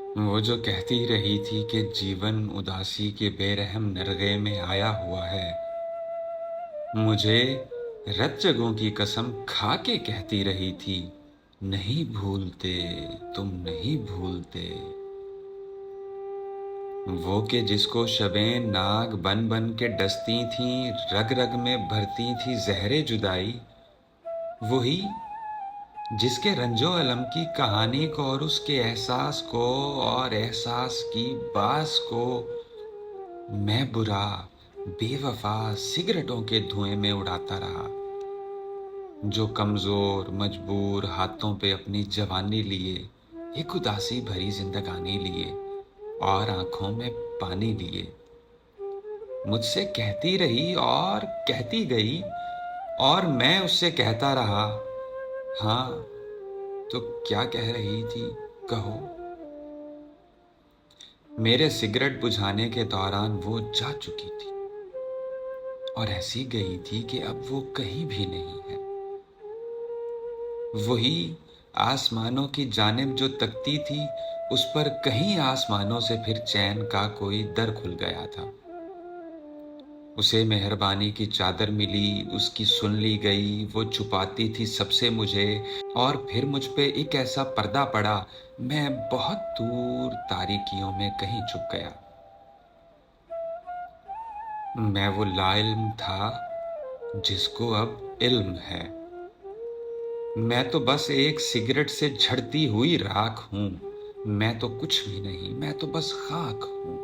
वो जो कहती रही थी कि जीवन उदासी के बेरहम नरगे में आया हुआ है, मुझे रत जगों की कसम खा के कहती रही थी, नहीं भूलते, तुम नहीं भूलते। वो कि जिसको शबें नाग बन बन के डसती थीं, रग रग में भरती थी जहरे जुदाई, वही जिसके रंजो अलम की कहानी को और उसके एहसास को और एहसास की बास को मैं बुरा बेवफा सिगरेटों के धुएं में उड़ाता रहा, जो कमजोर मजबूर हाथों पे अपनी जवानी लिए, एक उदासी भरी जिंदगानी लिए और आंखों में पानी लिए, मुझसे कहती रही और कहती गई और मैं उससे कहता रहा, हाँ तो क्या कह रही थी, कहो। मेरे सिगरेट बुझाने के दौरान वो जा चुकी थी और ऐसी गई थी कि अब वो कहीं भी नहीं है। वही आसमानों की जानिब जो तकती थी, उस पर कहीं आसमानों से फिर चैन का कोई दर खुल गया था। उसे मेहरबानी की चादर मिली, उसकी सुन ली गई, वो छुपाती थी सबसे मुझे, और फिर मुझ पे एक ऐसा पर्दा पड़ा, मैं बहुत दूर तारीकियों में कहीं छुप गया। मैं वो लाइल्म था जिसको अब इल्म है। मैं तो बस एक सिगरेट से झड़ती हुई राख हूं। मैं तो कुछ भी नहीं, मैं तो बस खाक हूं।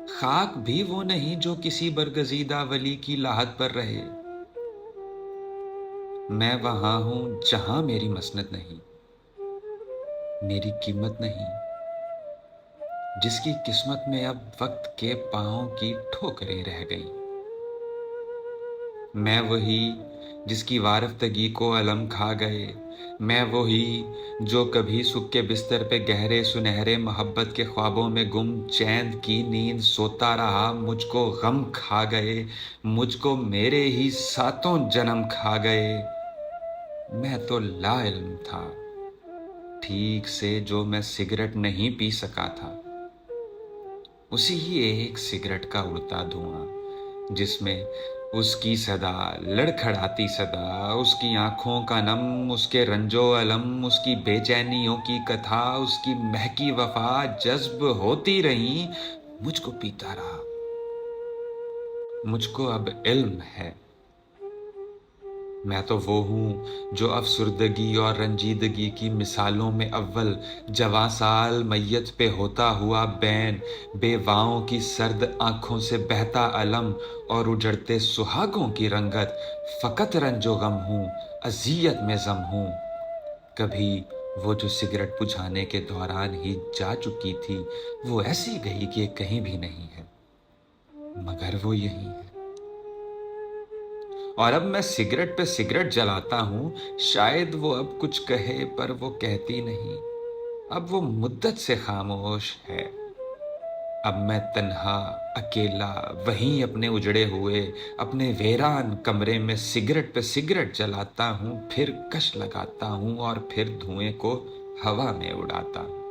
खाक भी वो नहीं जो किसी बरगजीदा वली की लाहत पर रहे। मैं वहां हूं जहां मेरी मसनद नहीं, मेरी कीमत नहीं, जिसकी किस्मत में अब वक्त के पांव की ठोकरें रह गई। मैं वही जिसकी वारफ्तगी को अलम खा गए। मैं वही जो कभी सुख के बिस्तर पे गहरे सुनहरे मोहब्बत के ख्वाबों में गुम चैन की नींद सोता रहा। मुझको गम खा गए, मुझको मेरे ही सातों जन्म खा गए। मैं तो लाइल्म था, ठीक से जो मैं सिगरेट नहीं पी सका था। उसी ही एक सिगरेट का उड़ता धुआं, जिसमें उसकी सदा लड़खड़ाती सदा, उसकी आंखों का नम, उसके रंजो अलम, उसकी बेचैनियों की कथा, उसकी महकी वफा जज्ब होती रही, मुझको पीता रहा। मुझको अब इल्म है, मैं तो वो हूँ जो अफसुर्दगी और रंजीदगी की मिसालों में अव्वल, जवां साल मैयत पे होता हुआ बैन, बेवाओं की सर्द आंखों से बहता अलम और उजड़ते सुहागों की रंगत, फकत रंजो गम हूँ, अजियत में जम हूँ। कभी वो जो सिगरेट बुझाने के दौरान ही जा चुकी थी, वो ऐसी गई कि कहीं भी नहीं है, मगर वो यही है। और अब मैं सिगरेट पे सिगरेट जलाता हूँ, शायद वो अब कुछ कहे पर वो कहती नहीं। अब वो मुद्दत से खामोश है। अब मैं तन्हा अकेला वहीं अपने उजड़े हुए अपने वेरान कमरे में सिगरेट पे सिगरेट जलाता हूँ, फिर कश लगाता हूँ और फिर धुएं को हवा में उड़ाता हूँ।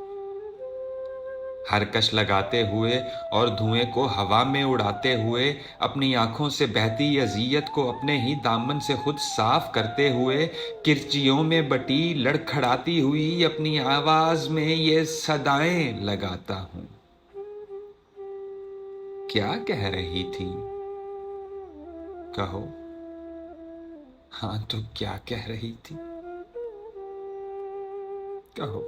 हर कश लगाते हुए और धुएं को हवा में उड़ाते हुए, अपनी आंखों से बहती अजियत को अपने ही दामन से खुद साफ करते हुए, किरचियों में बटी लड़खड़ाती हुई अपनी आवाज में ये सदाएं लगाता हूं। क्या कह रही थी, कहो। हाँ तो क्या कह रही थी, कहो।